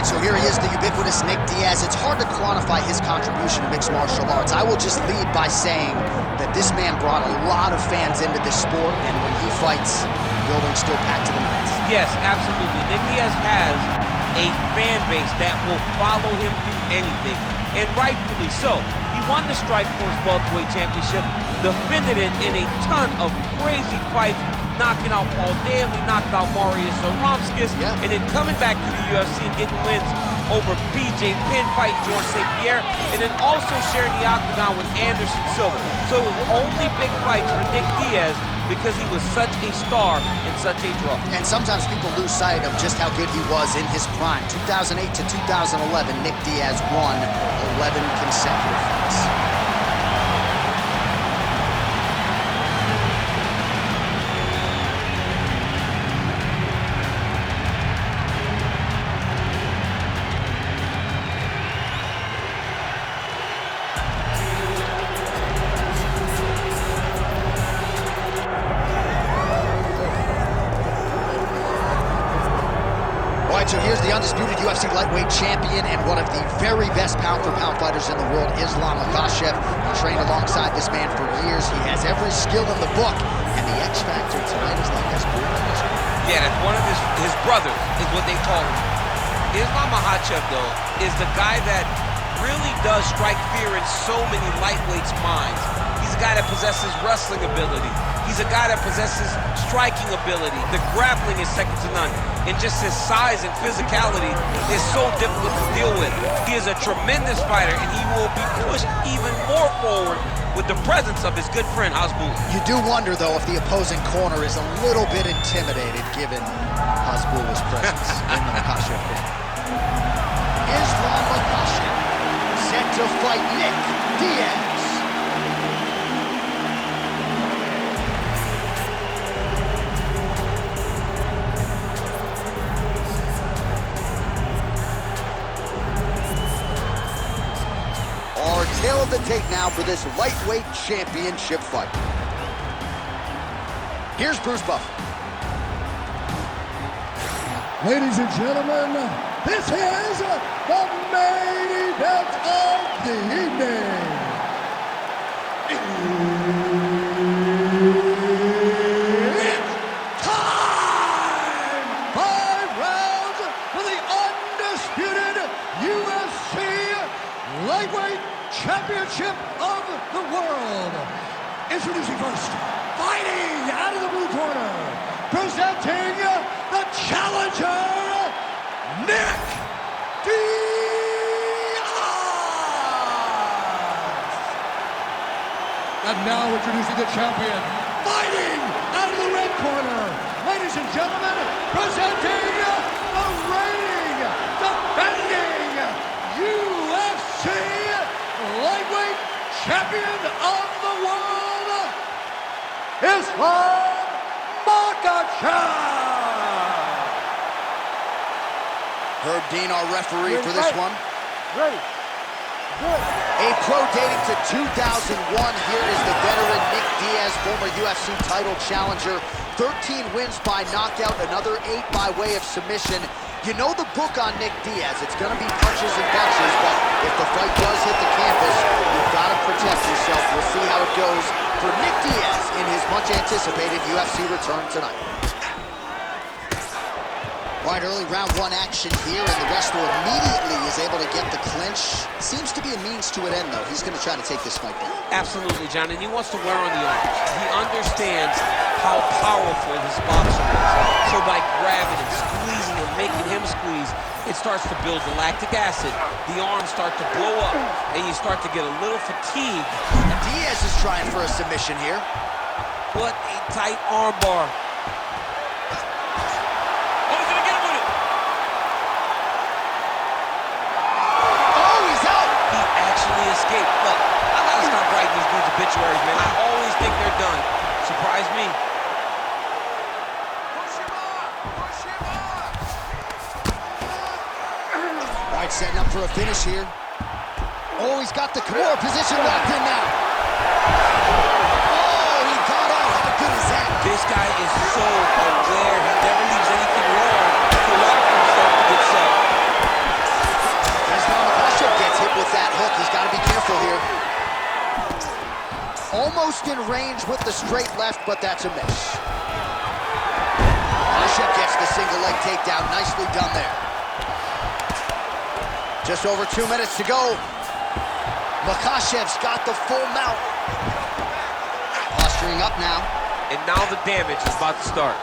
So here he is, the ubiquitous Nick Diaz. It's hard to quantify his contribution to mixed martial arts. I will just lead by saying that this man brought a lot of fans into this sport, and when he fights, the building's still packed to the max. Yes, absolutely. Nick Diaz has a fan base that will follow him through anything, and rightfully so. He won the Strikeforce Welterweight Championship, defended it in a ton of crazy fights, knocking out Paul Daly, knocked out Marius Aromskis, and then coming back to the UFC and getting wins over BJ Penn, fighting George St. Pierre, and then also sharing the octagon with Anderson Silva. So it was only big fights for Nick Diaz because he was such a star and such a draw. And sometimes people lose sight of just how good he was in his prime. 2008 to 2011, Nick Diaz won 11 consecutive fights. So here's the undisputed UFC lightweight champion and one of the very best pound-for-pound fighters in the world, Islam Makhachev. He trained alongside this man for years. He has every skill in the book, and the X factor tonight is like that's proven. Yeah, that's one of his brothers, is what they call him. Islam Makhachev, though, is the guy that really does strike fear in so many lightweights' minds. He's a guy that possesses wrestling ability. He's a guy that possesses striking ability. The grappling is second to none. And just his size and physicality is so difficult to deal with. He is a tremendous fighter, and he will be pushed even more forward with the presence of his good friend, Hasbulla. You do wonder, though, if the opposing corner is a little bit intimidated given Hasbulla's presence in the Makhachev ring. Islam Makhachev set to fight Nick Diaz. Tail of the tape now for this lightweight championship fight. Here's Bruce Buffer. Ladies and gentlemen, this is the main event of the evening. It's time! 5 rounds for the undisputed UFC lightweight championship of the world. Introducing first, fighting out of the blue corner, presenting the challenger, Nick Diaz. And now introducing the champion, fighting out of the red corner, ladies and gentlemen, presenting the reigning, defending UFC lightweight champion of the world, Islam Makhachev. Herb Dean, our referee for this one. Ready. Good. A pro dating to 2001. Here is the veteran Nick Diaz, former UFC title challenger. 13 wins by knockout, another 8 by way of submission. You know the book on Nick Diaz. It's going to be punches and bunches, but if the fight does hit the canvas, you've got to protect yourself. We'll see how it goes for Nick Diaz in his much-anticipated UFC return tonight. All right, early round 1 action here, and the wrestler immediately is able to get the clinch. Seems to be a means to an end, though. He's going to try to take this fight down. Absolutely, John, and he wants to wear on the arms. He understands how powerful his boxer is. So by grabbing and squeezing and making him squeeze, it starts to build the lactic acid. The arms start to blow up, and you start to get a little fatigued. Diaz is trying for a submission here. What a tight arm bar. Escape. Look, I gotta stop writing these dudes obituaries, man. I always think they're done. Surprise me. Push him up! Push him up! All right, setting up for a finish here. Oh, he's got the Kimura position locked in now. Oh, he got out. How good is that? This guy is so aware. He never leaves anything wrong to allow himself to get set. Almost in range with the straight left, but that's a miss. Makhachev gets the single leg takedown. Nicely done there. Just over 2 minutes to go. Makhachev's got the full mount. Posturing up now. And now the damage is about to start.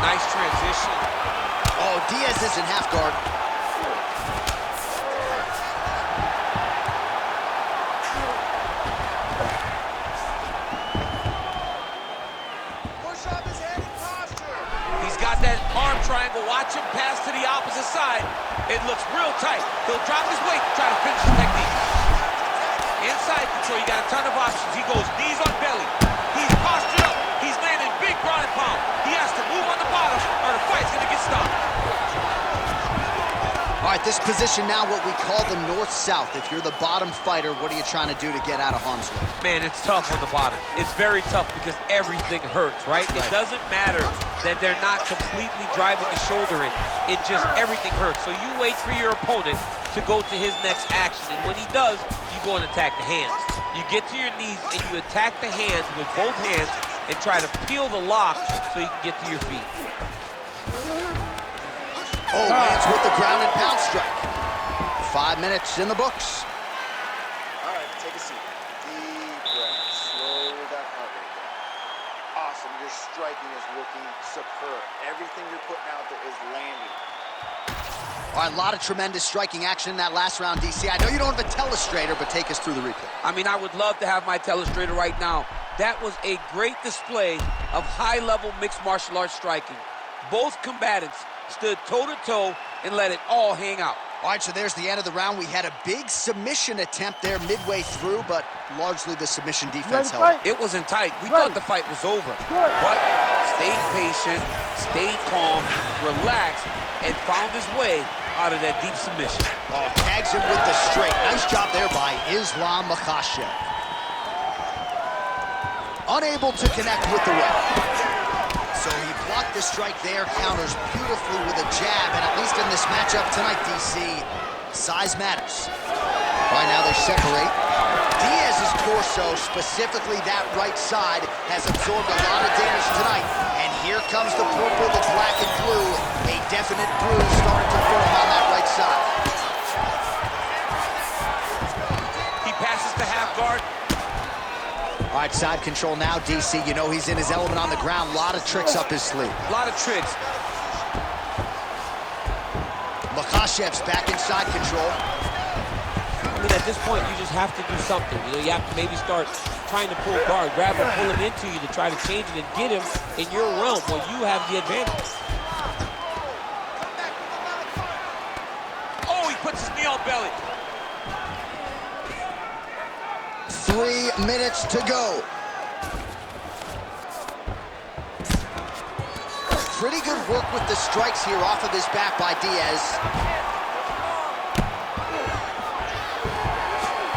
Nice transition. Oh, Diaz is in half guard. Push up his head in posture. He's got that arm triangle. Watch him pass to the opposite side. It looks real tight. He'll drop his weight to try to finish the technique. Inside control, you got a ton of options. He goes knees on belly. He's postured up. He's landing big ground and pound. He has to move on the bottom or the fight's gonna get stopped. All right, this position now what we call the north-south. If you're the bottom fighter, what are you trying to do to get out of harm's way? Man, it's tough on the bottom. It's very tough because everything hurts, right? It doesn't matter that they're not completely driving the shoulder in. It just, everything hurts. So you wait for your opponent to go to his next action. And when he does, you go and attack the hands. You get to your knees and you attack the hands with both hands and try to peel the lock so you can get to your feet. Oh, lands with the ground and pound strike. 5 minutes in the books. All right, take a seat. Deep breath. Slow that heart rate down. Awesome. Your striking is looking superb. Everything you're putting out there is landing. All right, a lot of tremendous striking action in that last round, DC. I know you don't have a telestrator, but take us through the replay. I mean, I would love to have my telestrator right now. That was a great display of high-level mixed martial arts striking. Both combatants stood toe-to-toe and let it all hang out. All right, so there's the end of the round. We had a big submission attempt there midway through, but largely the submission defense held. It wasn't tight. We thought the fight was over. But stayed patient, stayed calm, relaxed, and found his way out of that deep submission. Oh, tags him with the straight. Nice job there by Islam Makhachev. Unable to connect with the right. So he blocked the strike there, counters beautifully with a jab, and at least in this matchup tonight, DC, size matters. Right now they separate. Diaz's torso, specifically that right side, has absorbed a lot of damage tonight. And here comes the purple, the black and blue. A definite bruise starting to form on that right side. He passes to half guard. All right, side control now, DC. You know he's in his element on the ground. A lot of tricks up his sleeve. A lot of tricks. Makhachev's back in side control. I mean, at this point, you just have to do something. You know, you have to maybe start trying to pull guard, grab him, pull him into you to try to change it and get him in your realm where you have the advantage. Oh, he puts his knee on belly. 3 minutes to go. Pretty good work with the strikes here off of his back by Diaz.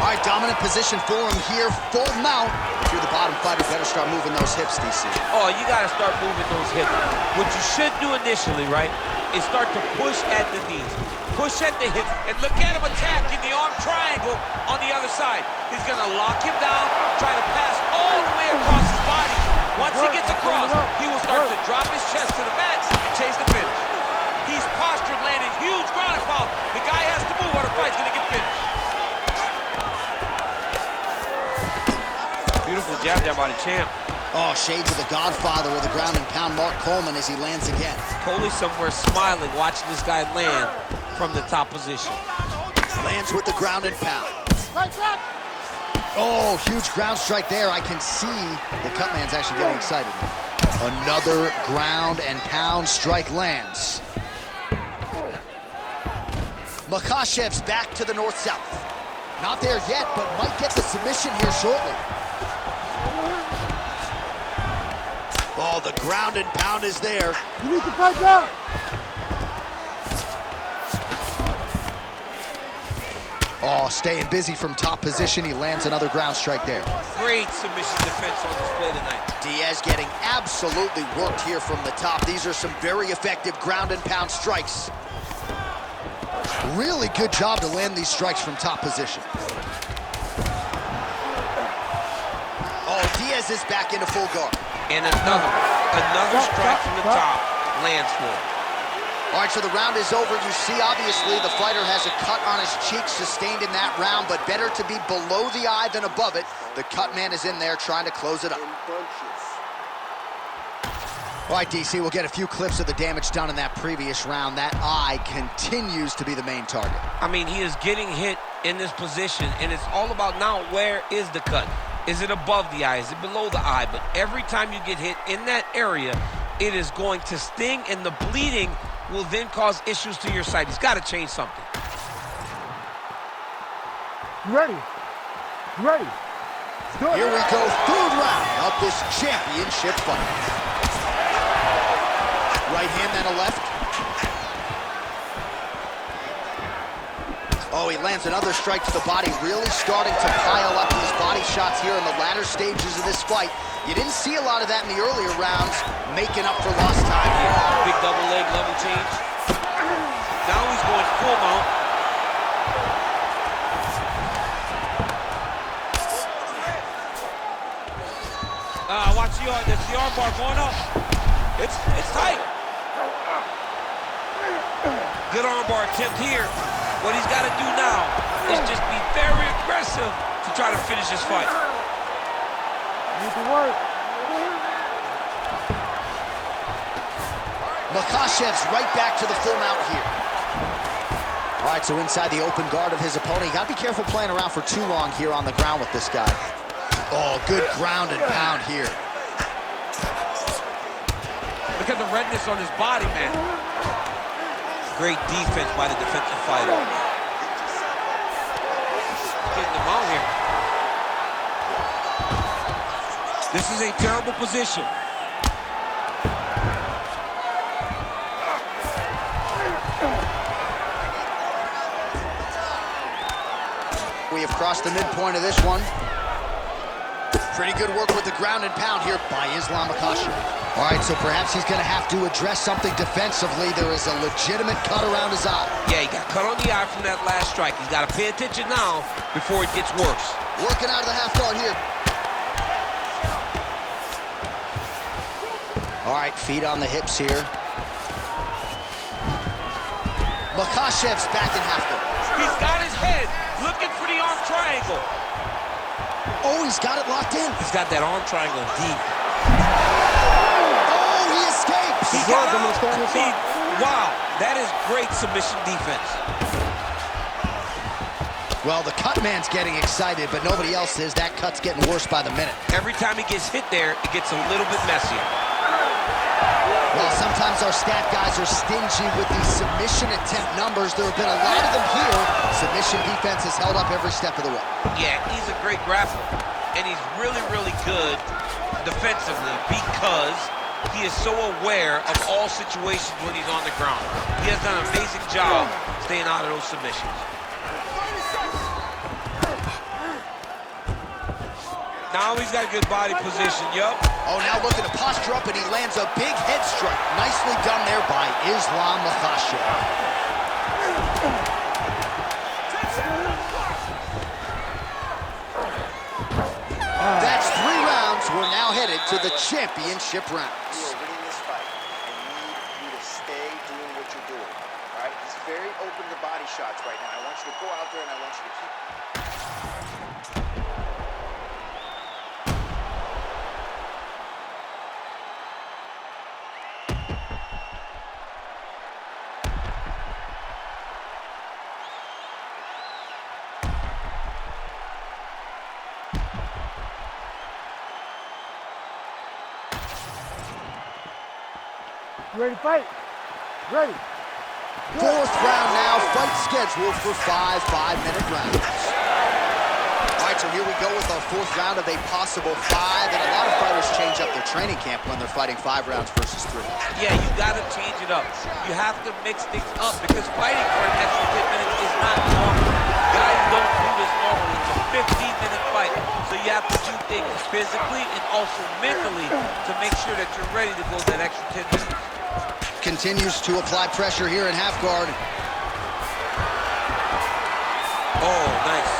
All right, dominant position for him here, full mount. If you're the bottom fighter, better start moving those hips, DC. Oh, you got to start moving those hips. What you should do initially, right, is start to push at the knees. Push at the hips, and look at him attacking the arm triangle on the other side. He's going to lock him down, try to pass all the way across his body. Once he gets across, he will start to drop his chest to the mat and chase the finish. He's postured, landing huge ground and pound. The guy has to move or the fight's going to get finished. Beautiful jab there by the champ. Oh, shades of the godfather of the ground and pound, Mark Coleman, as he lands again. Coley somewhere smiling, watching this guy land from the top position. Lands with the ground and pound. Oh, huge ground strike there. I can see the cut man's actually getting excited. Another ground and pound strike lands. Makhachev's back to the north-south. Not there yet, but might get the submission here shortly. Oh, the ground and pound is there. You need to fight out. Oh, staying busy from top position. He lands another ground strike there. Great submission defense on display tonight. Diaz getting absolutely worked here from the top. These are some very effective ground and pound strikes. Really good job to land these strikes from top position. Oh, Diaz is back into full guard. And another strike from the top lands for him. All right, so the round is over. You see, obviously, the fighter has a cut on his cheek sustained in that round, but better to be below the eye than above it. The cut man is in there trying to close it up. All right, DC, we'll get a few clips of the damage done in that previous round. That eye continues to be the main target. I mean, he is getting hit in this position, and it's all about now, where is the cut? Is it above the eye? Is it below the eye? But every time you get hit in that area, it is going to sting, and the bleeding will then cause issues to your sight. He's got to change something. You ready? You ready? Here we go, third round of this championship fight. Right hand, then a left. Oh, he lands another strike to the body, really starting to pile up these body shots here in the latter stages of this fight. You didn't see a lot of that in the earlier rounds, making up for lost time here. Big double leg level change. Now he's going full mount. Watch the arm bar going up. It's tight. Good arm bar attempt here. What he's got to do now is just be very aggressive to try to finish this fight. Need to work. Makhachev's right back to the full mount here. All right, so inside the open guard of his opponent. You got to be careful playing around for too long here on the ground with this guy. Oh, good ground and pound here. Look at the redness on his body, man. Great defense by the defensive fighter. Getting them out here. This is a terrible position. We have crossed the midpoint of this one. Pretty good work with the ground and pound here by Islam Makhachev. All right, so perhaps he's going to have to address something defensively. There is a legitimate cut around his eye. Yeah, he got cut on the eye from that last strike. He's got to pay attention now before it gets worse. Working out of the half guard here. All right, feet on the hips here. Makhachev's back in half guard. He's got his head looking for the arm triangle. Oh, he's got it locked in. He's got that arm triangle deep. Oh, he escapes. He got out. Wow, that is great submission defense. Well, the cut man's getting excited, but nobody else is. That cut's getting worse by the minute. Every time he gets hit there, it gets a little bit messier. Well, sometimes our stat guys are stingy with these submission attempt numbers. There have been a lot of them here. Submission defense has held up every step of the way. Yeah, he's a great grappler, and he's really, really good defensively because he is so aware of all situations when he's on the ground. He has done an amazing job staying out of those submissions. Now he's got a good body position, yup. Oh, now looking to posture up, and he lands a big head strike. Nicely done there by Islam Makhachev. That's 3 rounds. We're now headed to the championship rounds. You are winning this fight. I need you to stay doing what you're doing. All right? He's very open to body shots right now. I want you to go out there, and I want you to keep... Ready to fight? Ready. Fourth round now, fight scheduled for 5 5-minute rounds. All right, so here we go with our 4th round of a possible 5, and a lot of fighters change up their training camp when they're fighting 5 rounds versus 3. Yeah, you got to change it up. You have to mix things up because fighting for an extra 10 minutes is not normal. Guys don't do this normally. It's a 15-minute fight, so you have to do things physically and also mentally to make sure that you're ready to go that extra 10 minutes. Continues to apply pressure here in half guard. Oh, nice.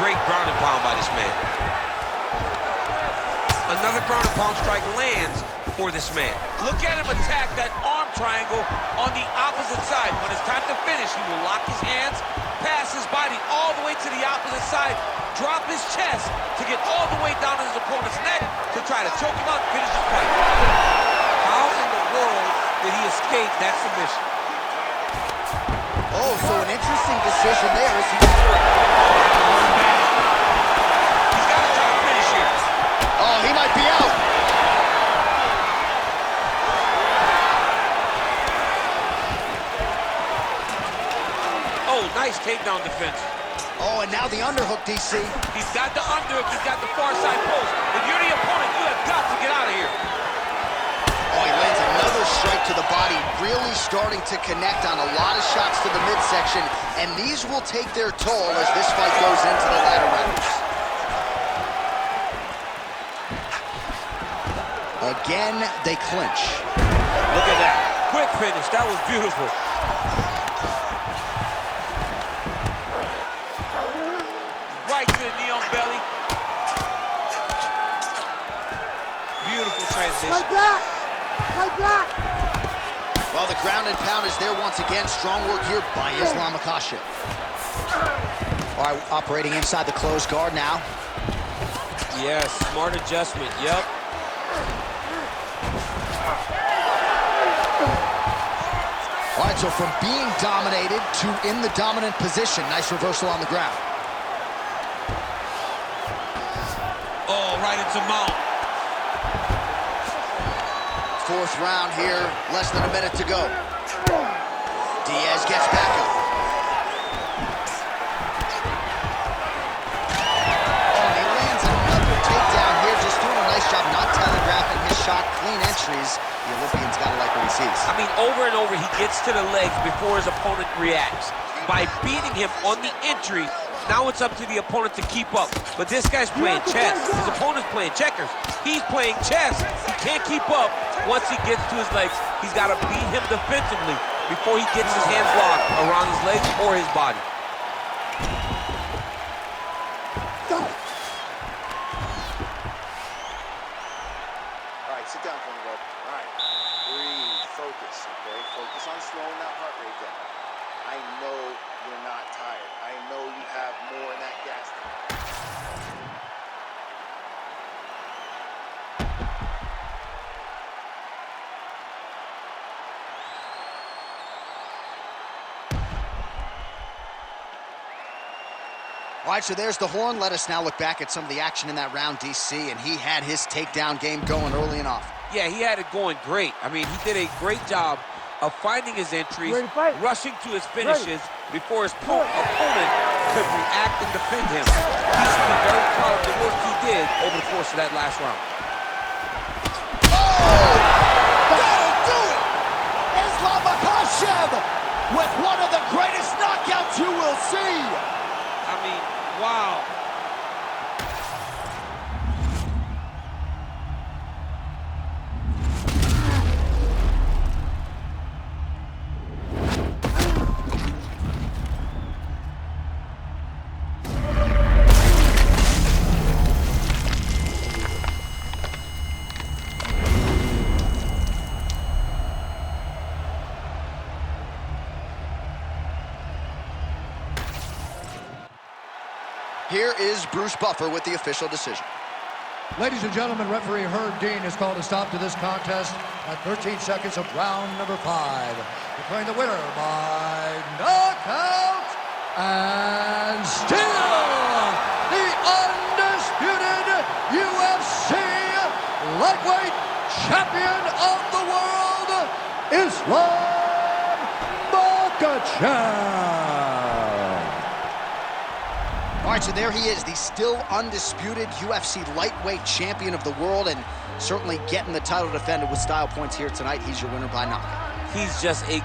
Great ground and pound by this man. Another ground and pound strike lands for this man. Look at him attack that arm triangle on the opposite side. When it's time to finish, he will lock his hands, pass his body all the way to the opposite side, drop his chest to get all the way down to his opponent's neck to try to choke him out and finish his fight. How in the world did he escape that submission? Oh, so an interesting decision there as he... He's got to try to finish here. Oh, he might be out. Oh, nice takedown defense. Oh, and now the underhook, DC. He's got the underhook, he's got the far side post. If you're the opponent, you have got to get out of here. Oh, he lands another strike to the body, really starting to connect on a lot of shots to the midsection, and these will take their toll as this fight goes into the latter rounds. Again, they clinch. Look at that. Quick finish. That was beautiful. Right to the knee on belly. Beautiful transition. Like that! Like that! Well, the ground and pound is there once again. Strong work here by Makhachev. All right, operating inside the closed guard now. Yes, smart adjustment. Yep. All right, so from being dominated to in the dominant position. Nice reversal on the ground. Oh, right into mount. Fourth round here, less than a minute to go. Diaz gets back up. Oh, and he lands another takedown here, just doing a nice job not telegraphing his shot. Clean entries. The Olympian's got to like what he sees. I mean, over and over, he gets to the legs before his opponent reacts. By beating him on the entry, now it's up to the opponent to keep up. But this guy's playing chess. His opponent's playing checkers. He's playing chess. He can't keep up. Once he gets to his legs, he's got to beat him defensively before he gets his hands locked around his legs or his body. All right, sit down for me, bud. All right, breathe, focus, okay? Focus on slowing that heart rate down. I know you're not tired. I know you have more in that gas tank. All right, so there's the horn. Let us now look back at some of the action in that round, DC, and he had his takedown game going early and often. Yeah, he had it going great. I mean, he did a great job of finding his entries, rushing to his finishes before his opponent could react and defend him. He should be very proud of the work he did over the course of that last round. Oh! That'll do it! Makhachev with one of the greatest knockouts you will see! I mean, wow. Here is Bruce Buffer with the official decision. Ladies and gentlemen, referee Herb Dean has called a stop to this contest at 13 seconds of round number 5. Declaring the winner by knockout and still the undisputed UFC lightweight champion of the world, Islam Makhachev. All right, so there he is, the still undisputed UFC lightweight champion of the world, and certainly getting the title defended with style points here tonight. He's your winner by knockout. He's just a